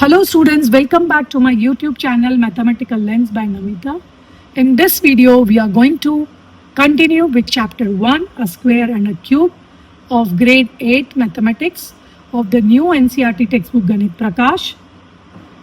Hello students, welcome back to my YouTube channel Mathematical Lens by Ganitha. In this video, we are going to continue with chapter 1, a square and a cube of grade 8 mathematics of the new NCERT textbook Ganitha Prakash.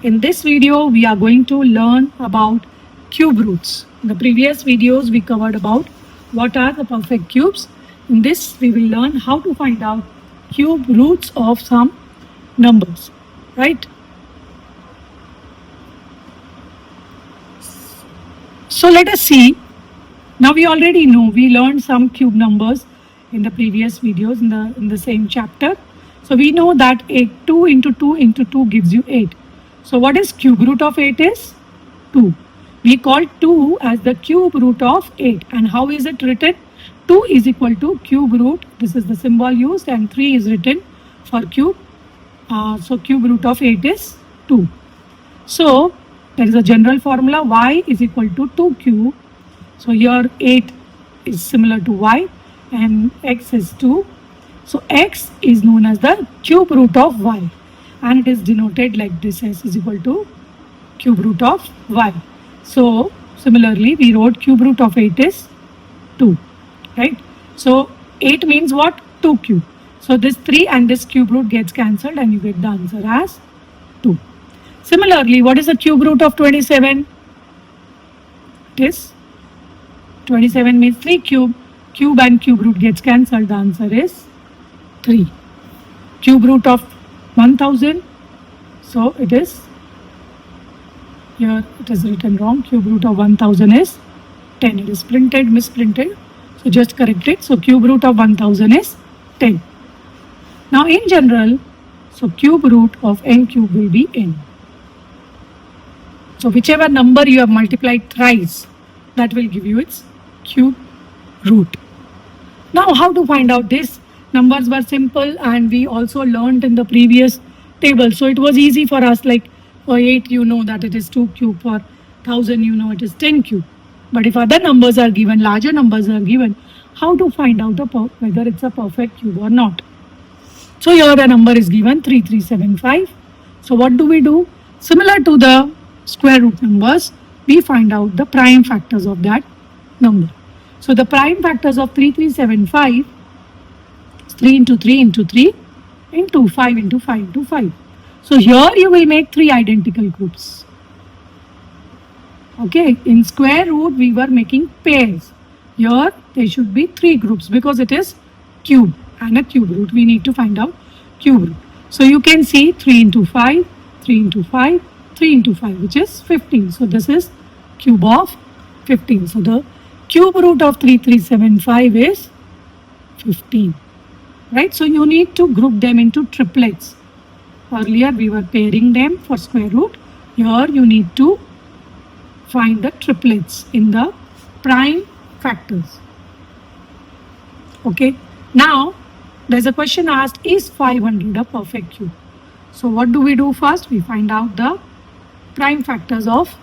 In this video, we are going to learn about cube roots. In the previous videos, we covered about what are the perfect cubes. In this, we will learn how to find out cube roots of some numbers, right? So let us see. Now we already know, we learned some cube numbers in the previous videos in the same chapter. So we know that 2 into 2 into 2 gives you 8. So what is cube root of 8 is 2. We call 2 as the cube root of 8. And how is it written? 2 is equal to cube root. This is the symbol used, and 3 is written for cube. So cube root of 8 is 2. So there is a general formula, y is equal to 2 cube. So here 8 is similar to y and x is 2. So x is known as the cube root of y, and it is denoted like this, s is equal to cube root of y. So similarly we wrote cube root of 8 is 2, right? So 8 means what? 2 cube. So this 3 and this cube root gets cancelled and you get the answer as 2. Similarly, what is the cube root of 27? It is 27 means 3 cube. Cube and cube root gets cancelled. The answer is 3. Cube root of 1000. So it is, here it is written wrong. Cube root of 1000 is 10. It is printed, misprinted. So just correct it. So cube root of 1000 is 10. Now in general, so cube root of n cube will be n. So whichever number you have multiplied thrice, that will give you its cube root. Now how to find out this? Numbers were simple and we also learned in the previous table. So it was easy for us, like for 8 you know that it is 2 cube, for 1000 you know it is 10 cube. But if other numbers are given, larger numbers are given, how to find out whether it's a perfect cube or not? So here the number is given 3375. So what do we do? Similar to the square root numbers, we find out the prime factors of that number. So the prime factors of 3375 is 3 into 3 into 3 into 5 into 5 into 5. So here you will make 3 identical groups. Okay, in square root we were making pairs. Here there should be 3 groups because it is cube and a cube root. We need to find out cube root. So you can see 3 into 5, 3 into 5, 3 into 5, which is 15. So this is cube of 15. So the cube root of 3375 is 15. Right? So you need to group them into triplets. Earlier we were pairing them for square root. Here you need to find the triplets in the prime factors. Okay. Now there's a question asked, is 500 a perfect cube? So what do we do first? We find out the prime factors of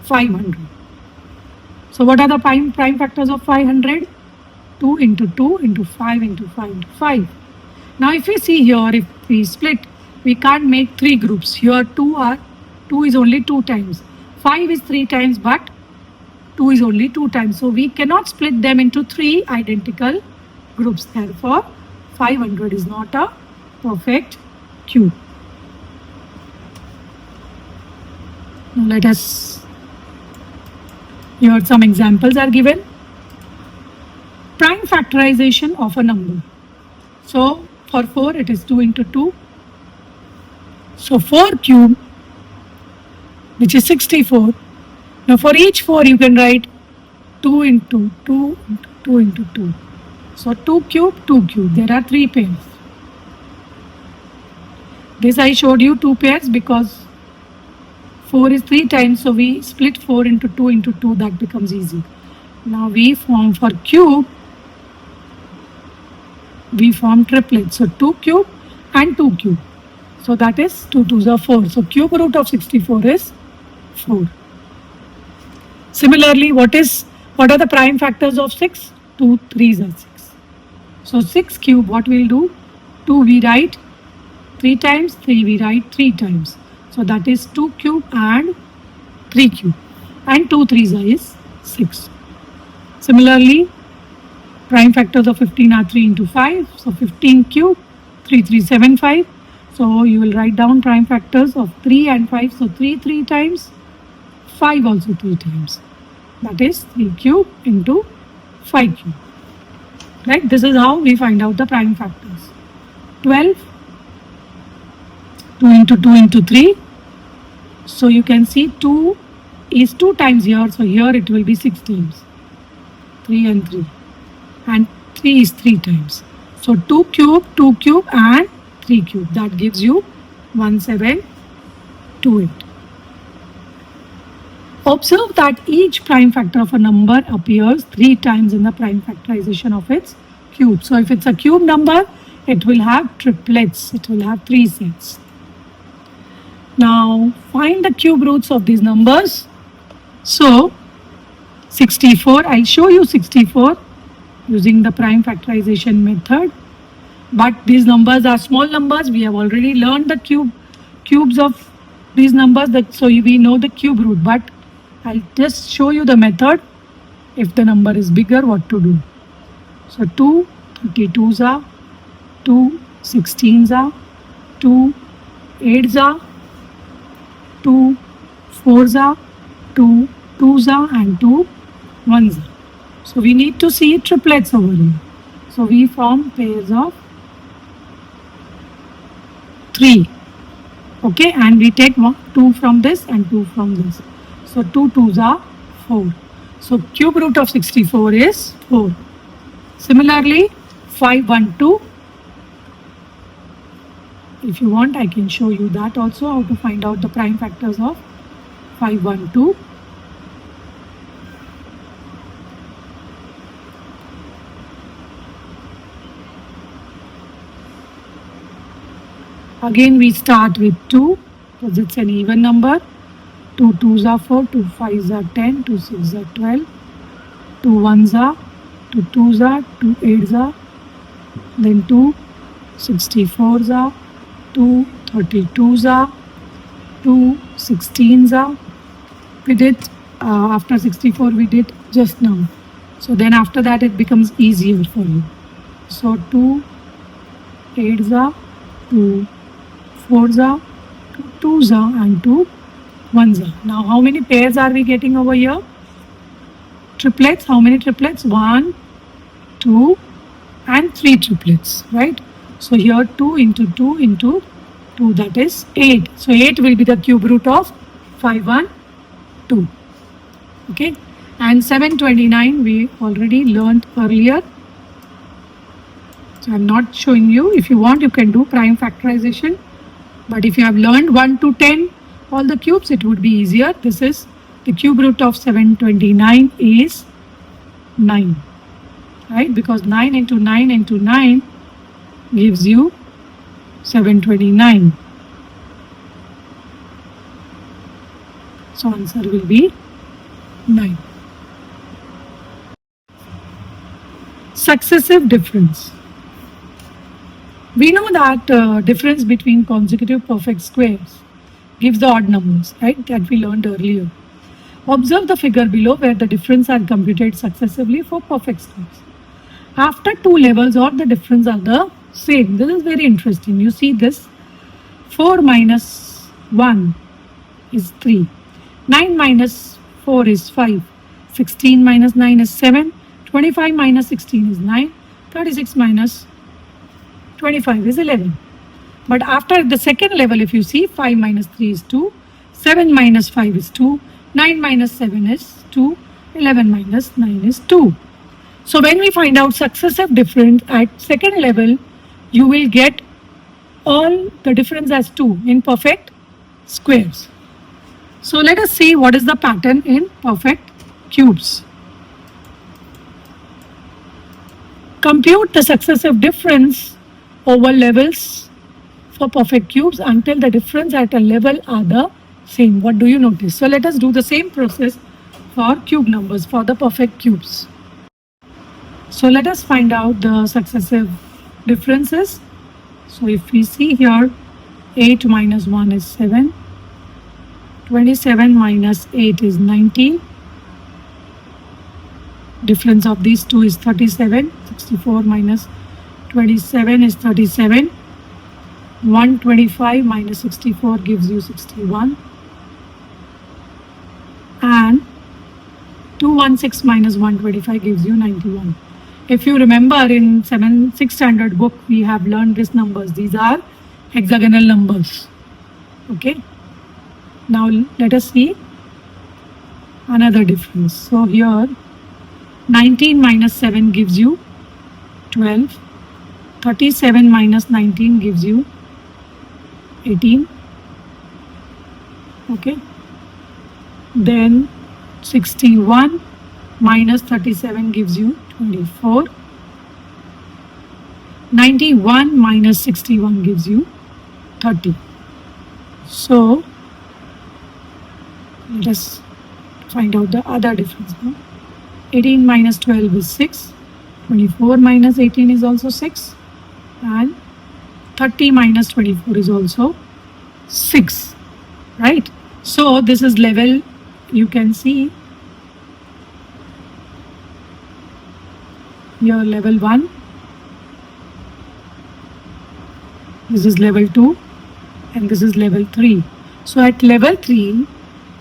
500. So what are the prime factors of 500? 2 into 2 into 5 into 5 into 5. Now if we see here, if we split, we can't make 3 groups. Here 2 is only 2 times. 5 is 3 times, but 2 is only 2 times. So we cannot split them into 3 identical groups. Therefore 500 is not a perfect cube. Now let us, here some examples are given. Prime factorization of a number. So for 4 it is 2 into 2. So 4 cube, which is 64. Now for each 4 you can write 2 into 2 into 2 into 2. So 2 cube, 2 cube. There are 3 pairs. This I showed you 2 pairs because 4 is 3 times. So we split 4 into 2 into 2. That becomes easy. Now we form for cube, we form triplets. So 2 cube and 2 cube. So that is 2 2s are 4. So cube root of 64 is 4. Similarly, what are the prime factors of 6? 2 3s are 6. So 6 cube, what we'll do? 2 we write 3 times, 3 we write 3 times. So that is 2 cube and 3 cube. And 2 3s is 6. Similarly, prime factors of 15 are 3 into 5. So 15 cube, 3375. So you will write down prime factors of 3 and 5. So 3 times, 5 also 3 times. That is 3 cube into 5 cube. Right? This is how we find out the prime factors. 12, 2 into 3. So you can see 2 is 2 times here. So here it will be 6 times. 3 and 3. And 3 is 3 times. So 2 cube and 3 cube. That gives you 1728. Observe that each prime factor of a number appears 3 times in the prime factorization of its cube. So if it's a cube number, it will have triplets. It will have 3 sets. Now find the cube roots of these numbers. So 64, I'll show you 64 using the prime factorization method. But these numbers are small numbers. We have already learned the cubes of these numbers, so we know the cube root. But I'll just show you the method. If the number is bigger, what to do. So 2 32s are, 2 16s are, 2 8s are, 2 4s are, 2 2s are, and 2 1s are. So we need to see triplets over here. So we form pairs of 3. Okay, and we take 2 from this and 2 from this. So 2 2s are 4. So cube root of 64 is 4. Similarly, 512. If you want, I can show you that also, how to find out the prime factors of 512. Again, we start with 2 because it's an even number. 2 2s are 4, 2 5s are 10, 2 6s are 12, 2 1s are, 2 2s are, 2 8s are, then 2 64s are, 2 32s are, 2 16s are. We did after 64 we did just now. So then after that it becomes easier for you. So 2 8s are, 2 4s are, 2 2s are, and 2 1s are. Now how many pairs are we getting over here? Triplets. How many triplets? 1, 2 and 3 triplets, right? So here 2 into 2 into 2, that is 8. So 8 will be the cube root of 512. Okay, and 729 we already learned earlier. So I'm not showing you. If you want, you can do prime factorization. But if you have learned 1 to 10, all the cubes, it would be easier. This is the cube root of 729 is 9, right? Because 9 into 9 into 9 gives you 729. So answer will be 9. Successive difference. We know that difference between consecutive perfect squares gives the odd numbers, right? That we learned earlier. Observe the figure below where the difference are computed successively for perfect squares. After 2 levels, all the difference are the same. This is very interesting. You see this. 4 minus 1 is 3. 9 minus 4 is 5. 16 minus 9 is 7. 25 minus 16 is 9. 36 minus 25 is 11. But after the second level, if you see, 5 minus 3 is 2. 7 minus 5 is 2. 9 minus 7 is 2. 11 minus 9 is 2. So when we find out successive difference at second level, you will get all the difference as 2 in perfect squares. So let us see what is the pattern in perfect cubes. Compute the successive difference over levels for perfect cubes until the difference at a level are the same. What do you notice? So let us do the same process for cube numbers for the perfect cubes. So let us find out the successive differences. So if we see here, 8 minus 1 is 7, 27 minus 8 is 19. Difference of these two is 37. 64 minus 27 is 37. 125 minus 64 gives you 61. And 216 minus 125 gives you 91. If you remember, in 6th standard book, we have learned these numbers. These are hexagonal numbers. Okay. Now let us see another difference. So here 19 minus 7 gives you 12. 37 minus 19 gives you 18. Okay. Then 61 minus 37 gives you 24. 91 minus 61 gives you 30. So let us find out the other difference now. 18 minus 12 is 6. 24 minus 18 is also 6. And 30 minus 24 is also 6. Right? So this is level, you can see here level 1. This is level 2. And this is level 3. So at level 3,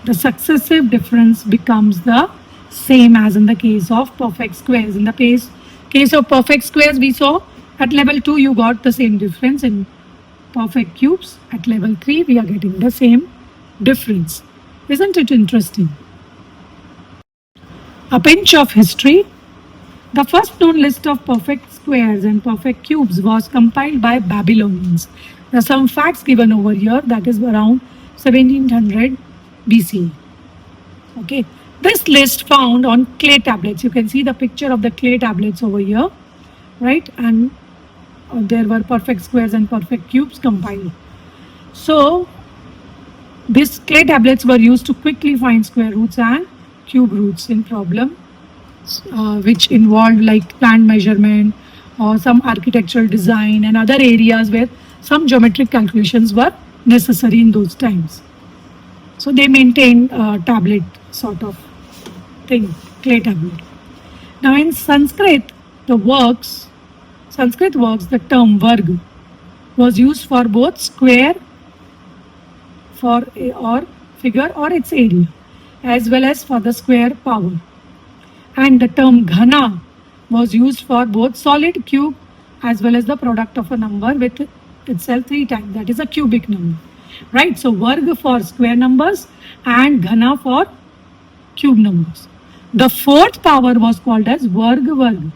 the successive difference becomes the same as in the case of perfect squares. In the case of perfect squares, we saw at level 2 you got the same difference. In perfect cubes, at level 3 we are getting the same difference. Isn't it interesting? A pinch of history. The first known list of perfect squares and perfect cubes was compiled by Babylonians. There are some facts given over here, that is around 1700 BC. Okay. This list found on clay tablets. You can see the picture of the clay tablets over here, right? And there were perfect squares and perfect cubes compiled. So these clay tablets were used to quickly find square roots and cube roots in problems which involved like plant measurement or some architectural design and other areas where some geometric calculations were necessary in those times. So they maintained a tablet sort of thing, clay tablet. Now in Sanskrit works, the term varg was used for both square or figure or its area, as well as for the square power. And the term ghana was used for both solid cube as well as the product of a number with itself 3 times, that is a cubic number. Right? So varg for square numbers and ghana for cube numbers. The fourth power was called as varg,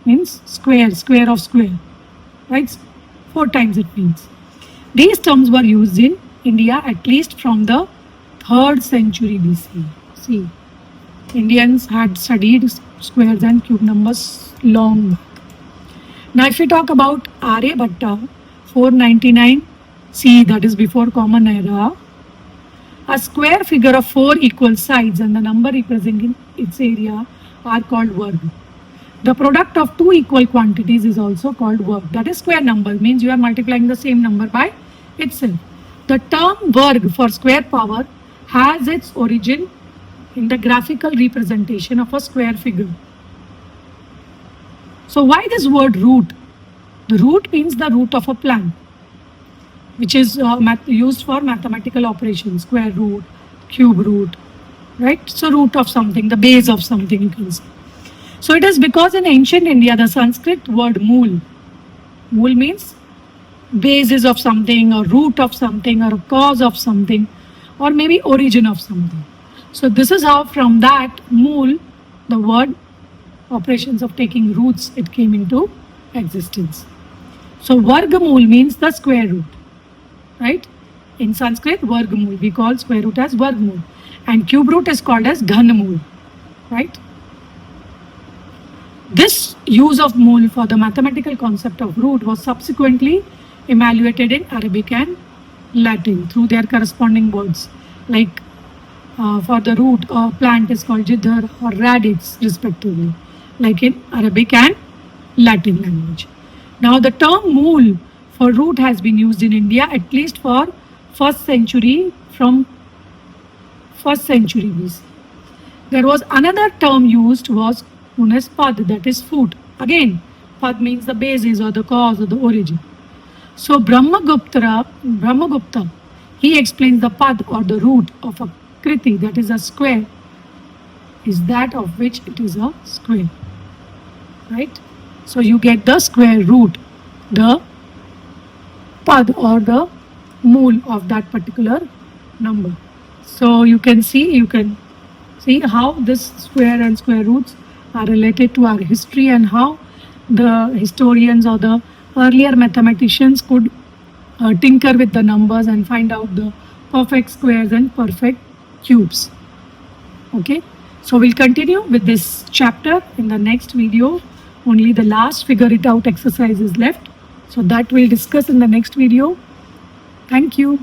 means square of square. Right? 4 times it means. These terms were used in India at least from the 3rd century BC. See, Indians had studied squares and cube numbers long back. Now if we talk about Aryabhatta, 499 CE, that is before Common Era, a square figure of 4 equal sides and the number representing its area are called varg. The product of 2 equal quantities is also called varg. That is square number, means you are multiplying the same number by itself. The term varg for square power has its origin in the graphical representation of a square figure. So why this word root? The root means the root of a plant, which is used for mathematical operations, square root, cube root, right? So root of something, the base of something you can say. So it is because in ancient India, the Sanskrit word mool means basis of something or root of something or a cause of something or maybe origin of something. So this is how from that mool, the word operations of taking roots, it came into existence. So vargamul means the square root, right? In Sanskrit, vargamul, we call square root as vargamul, and cube root is called as ghanamul, right? This use of mul for the mathematical concept of root was subsequently evaluated in Arabic and Latin through their corresponding words, like for the root or plant is called jidhar or radix respectively, like in Arabic and Latin language. Now the term mool for root has been used in India at least for 1st century from 1st century BC. There was another term used was known as pad, that is food. Again, pad means the basis or the cause or the origin. So Brahmagupta, he explains the pad or the root of a kriti, that is a square, is that of which it is a square. Right? So you get the square root, the pad or the mool of that particular number. So you can see how this square and square roots are related to our history and how the historians or the earlier mathematicians could tinker with the numbers and find out the perfect squares and perfect cubes. Okay, so we'll continue with this chapter in the next video. Only the last figure it out exercise is left, so that we'll discuss in the next video. Thank you.